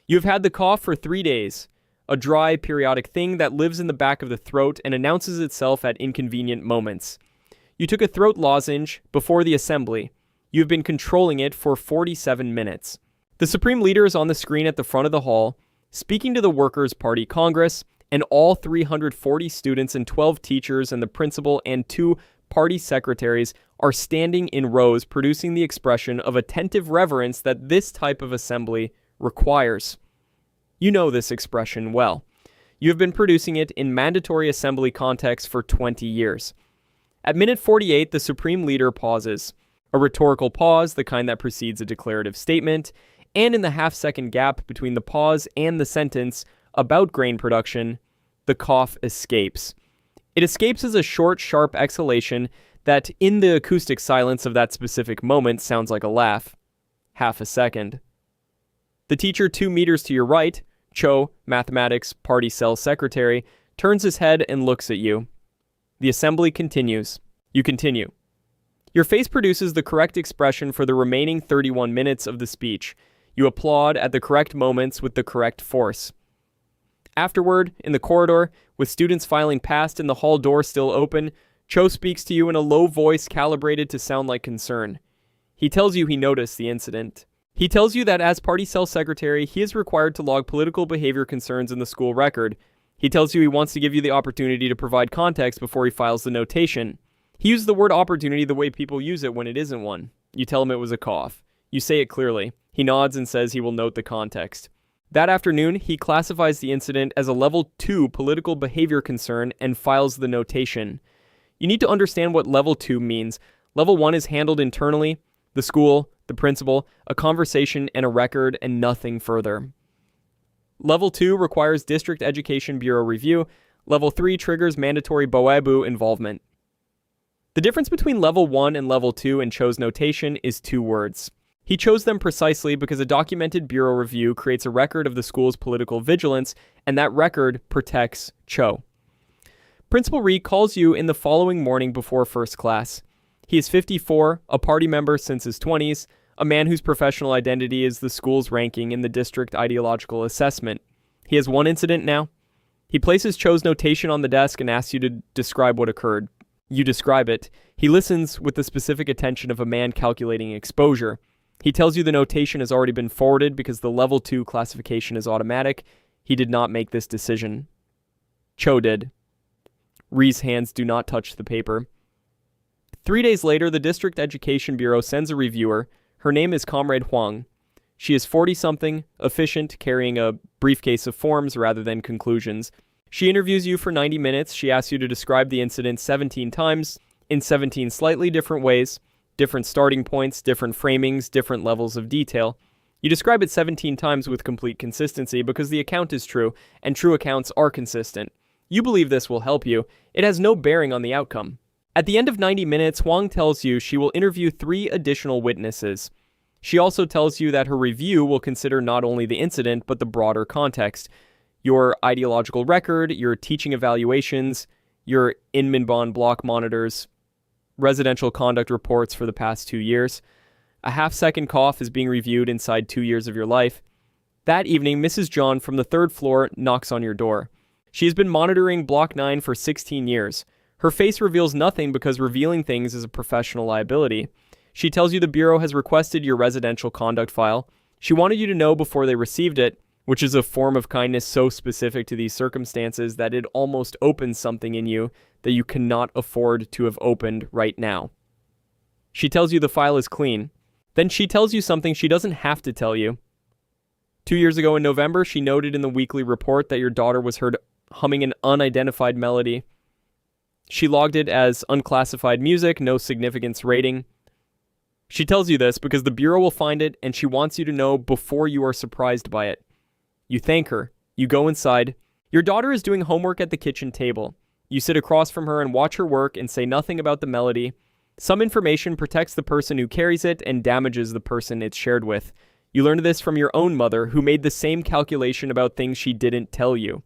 You have had the cough for 3 days, a dry, periodic thing that lives in the back of the throat and announces itself at inconvenient moments. You took a throat lozenge before the assembly. You have been controlling it for 47 minutes. The Supreme Leader is on the screen at the front of the hall, speaking to the Workers' Party Congress, and all 340 students and 12 teachers and the principal and 2 party secretaries are standing in rows, producing the expression of attentive reverence that this type of assembly requires. You know this expression well. You have been producing it in mandatory assembly contexts for 20 years. At minute 48, the Supreme Leader pauses. A rhetorical pause, the kind that precedes a declarative statement, and in the half-second gap between the pause and the sentence about grain production, the cough escapes. It escapes as a short, sharp exhalation that, in the acoustic silence of that specific moment, sounds like a laugh. Half a second. The teacher 2 meters to your right, Cho, mathematics, party cell secretary, turns his head and looks at you. The assembly continues. You continue. Your face produces the correct expression for the remaining 31 minutes of the speech. You applaud at the correct moments with the correct force. Afterward, in the corridor, with students filing past and the hall door still open, Cho speaks to you in a low voice calibrated to sound like concern. He tells you he noticed the incident. He tells you that as party cell secretary, he is required to log political behavior concerns in the school record. He tells you he wants to give you the opportunity to provide context before he files the notation. He used the word opportunity the way people use it when it isn't one. You tell him it was a cough. You say it clearly. He nods and says he will note the context. That afternoon, he classifies the incident as a level 2 political behavior concern and files the notation. You need to understand what level 2 means. Level 1 is handled internally, the school, the principal, a conversation and a record, and nothing further. Level 2 requires District Education Bureau review. Level 3 triggers mandatory BOABU involvement. The difference between Level 1 and Level 2 in Cho's notation is 2 words. He chose them precisely because a documented bureau review creates a record of the school's political vigilance, and that record protects Cho. Principal Ree calls you in the following morning before first class. He is 54, a party member since his 20s, a man whose professional identity is the school's ranking in the district ideological assessment. He has one incident now. He places Cho's notation on the desk and asks you to describe what occurred. You describe it. He listens with the specific attention of a man calculating exposure. He tells you the notation has already been forwarded because the level 2 classification is automatic. He did not make this decision. Cho did. Ree's hands do not touch the paper. 3 days later, the District Education Bureau sends a reviewer. Her name is Comrade Huang. She is 40-something, efficient, carrying a briefcase of forms rather than conclusions. She interviews you for 90 minutes. She asks you to describe the incident 17 times, in 17 slightly different ways, different starting points, different framings, different levels of detail. You describe it 17 times with complete consistency because the account is true, and true accounts are consistent. You believe this will help you. It has no bearing on the outcome. At the end of 90 minutes, Huang tells you she will interview 3 additional witnesses. She also tells you that her review will consider not only the incident, but the broader context. Your ideological record, your teaching evaluations, your Inminbon block monitors, residential conduct reports for the past 2 years. A half-second cough is being reviewed inside 2 years of your life. That evening, Mrs. John from the 3rd floor knocks on your door. She has been monitoring Block 9 for 16 years. Her face reveals nothing because revealing things is a professional liability. She tells you the Bureau has requested your residential conduct file. She wanted you to know before they received it, which is a form of kindness so specific to these circumstances that it almost opens something in you that you cannot afford to have opened right now. She tells you the file is clean. Then she tells you something she doesn't have to tell you. 2 years ago in November, she noted in the weekly report that your daughter was heard humming an unidentified melody. She logged it as unclassified music, no significance rating. She tells you this because the Bureau will find it and she wants you to know before you are surprised by it. You thank her. You go inside. Your daughter is doing homework at the kitchen table. You sit across from her and watch her work and say nothing about the melody. Some information protects the person who carries it and damages the person it's shared with. You learned this from your own mother, who made the same calculation about things she didn't tell you.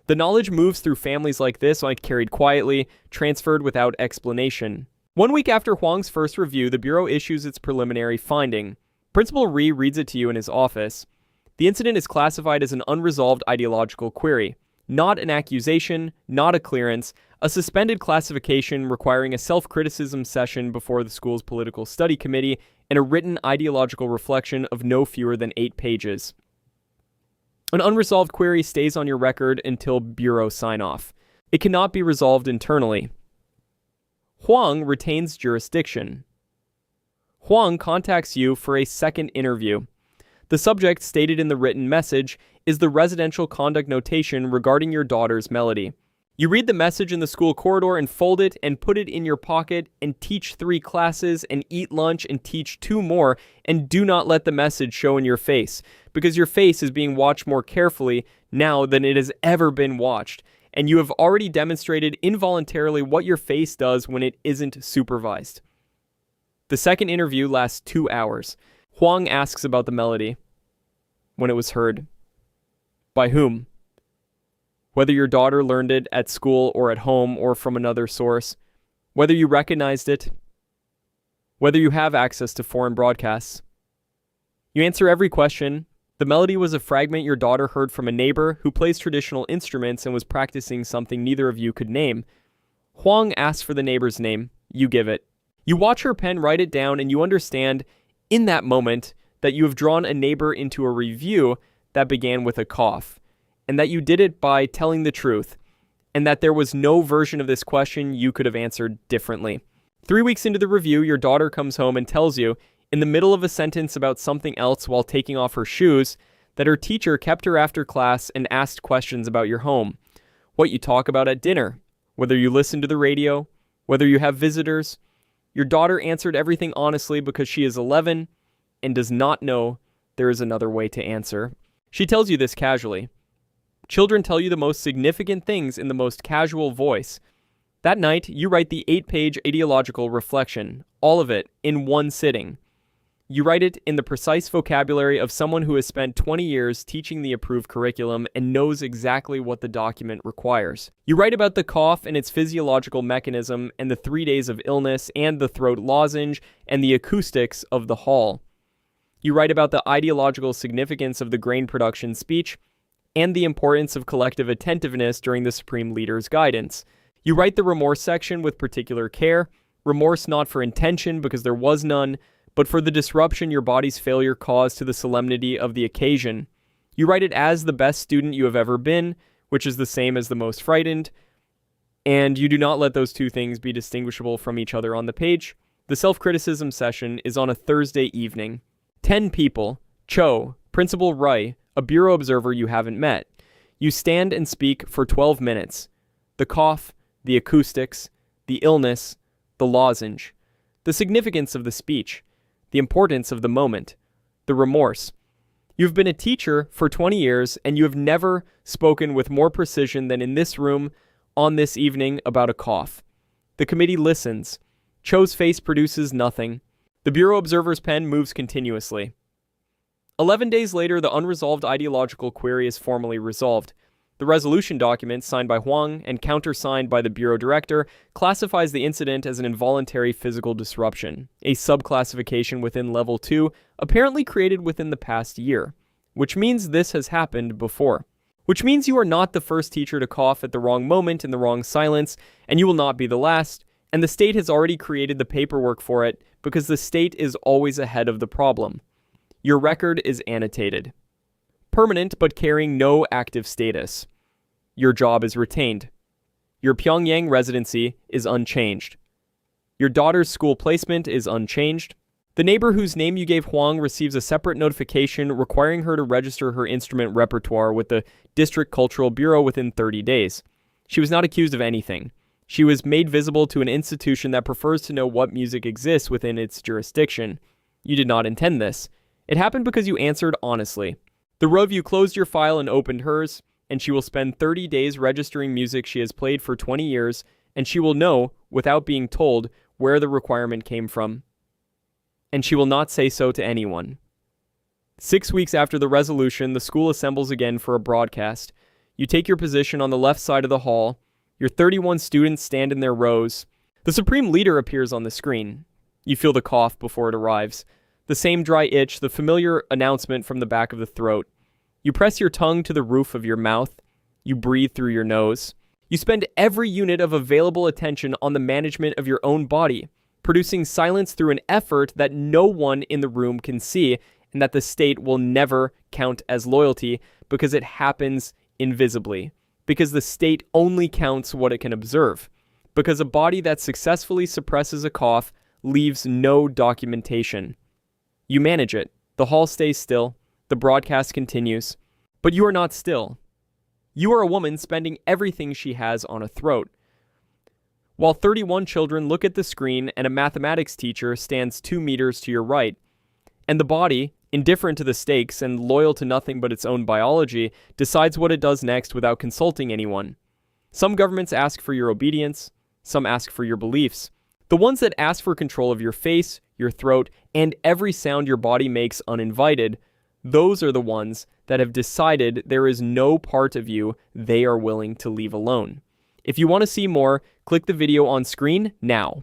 The knowledge moves through families like this, like carried quietly, transferred without explanation. 1 week after Huang's first review, the Bureau issues its preliminary finding. Principal Ree reads it to you in his office. The incident is classified as an unresolved ideological query, not an accusation, not a clearance, a suspended classification requiring a self-criticism session before the school's political study committee, and a written ideological reflection of no fewer than 8 pages. An unresolved query stays on your record until bureau sign-off. It cannot be resolved internally. Huang retains jurisdiction. Huang contacts you for a second interview. The subject stated in the written message is the residential conduct notation regarding your daughter's melody. You read the message in the school corridor and fold it and put it in your pocket and teach 3 classes and eat lunch and teach 2 more, and do not let the message show in your face, because your face is being watched more carefully now than it has ever been watched, and you have already demonstrated involuntarily what your face does when it isn't supervised. The second interview lasts 2 hours. Huang asks about the melody. When it was heard. By whom? Whether your daughter learned it at school or at home or from another source. Whether you recognized it. Whether you have access to foreign broadcasts. You answer every question. The melody was a fragment your daughter heard from a neighbor who plays traditional instruments and was practicing something neither of you could name. Huang asks for the neighbor's name. You give it. You watch her pen write it down, and you understand in that moment that you have drawn a neighbor into a review that began with a cough, and that you did it by telling the truth, and that there was no version of this question you could have answered differently. 3 weeks into the review, your daughter comes home and tells you, in the middle of a sentence about something else while taking off her shoes, that her teacher kept her after class and asked questions about your home, what you talk about at dinner, whether you listen to the radio, whether you have visitors. Your daughter answered everything honestly because she is 11 and does not know there is another way to answer. She tells you this casually. Children tell you the most significant things in the most casual voice. That night, you write the 8-page ideological reflection, all of it, in one sitting. You write it in the precise vocabulary of someone who has spent 20 years teaching the approved curriculum and knows exactly what the document requires. You write about the cough and its physiological mechanism and the 3 days of illness and the throat lozenge and the acoustics of the hall. You write about the ideological significance of the grain production speech and the importance of collective attentiveness during the Supreme Leader's guidance. You write the remorse section with particular care, remorse not for intention because there was none, but for the disruption your body's failure caused to the solemnity of the occasion. You write it as the best student you have ever been, which is the same as the most frightened, and you do not let those 2 things be distinguishable from each other on the page. The self-criticism session is on a Thursday evening. 10 people, Cho, Principal Rai, a bureau observer you haven't met. You stand and speak for 12 minutes. The cough, the acoustics, the illness, the lozenge, the significance of the speech, the importance of the moment, the remorse. You've been a teacher for 20 years, and you have never spoken with more precision than in this room on this evening about a cough. The committee listens. Cho's face produces nothing. The bureau observer's pen moves continuously. 11 days later, the unresolved ideological query is formally resolved. The resolution document, signed by Huang and countersigned by the bureau director, classifies the incident as an involuntary physical disruption, a subclassification within Level 2, apparently created within the past year, which means this has happened before. Which means you are not the first teacher to cough at the wrong moment in the wrong silence, and you will not be the last, and the state has already created the paperwork for it because the state is always ahead of the problem. Your record is annotated. Permanent but carrying no active status. Your job is retained. Your Pyongyang residency is unchanged. Your daughter's school placement is unchanged. The neighbor whose name you gave Huang receives a separate notification requiring her to register her instrument repertoire with the District Cultural Bureau within 30 days. She was not accused of anything. She was made visible to an institution that prefers to know what music exists within its jurisdiction. You did not intend this. It happened because you answered honestly. The row of you closed your file and opened hers, and she will spend 30 days registering music she has played for 20 years, and she will know, without being told, where the requirement came from. And she will not say so to anyone. 6 weeks after the resolution, the school assembles again for a broadcast. You take your position on the left side of the hall. Your 31 students stand in their rows. The Supreme Leader appears on the screen. You feel the cough before it arrives. The same dry itch, the familiar announcement from the back of the throat. You press your tongue to the roof of your mouth. You breathe through your nose. You spend every unit of available attention on the management of your own body, producing silence through an effort that no one in the room can see and that the state will never count as loyalty because it happens invisibly, because the state only counts what it can observe, because a body that successfully suppresses a cough leaves no documentation. You manage it. The hall stays still. The broadcast continues. But you are not still. You are a woman spending everything she has on a throat. While 31 children look at the screen and a mathematics teacher stands 2 meters to your right, and the body, indifferent to the stakes and loyal to nothing but its own biology, decides what it does next without consulting anyone. Some governments ask for your obedience, some ask for your beliefs. The ones that ask for control of your face, your throat, and every sound your body makes uninvited, those are the ones that have decided there is no part of you they are willing to leave alone. If you want to see more, click the video on screen now.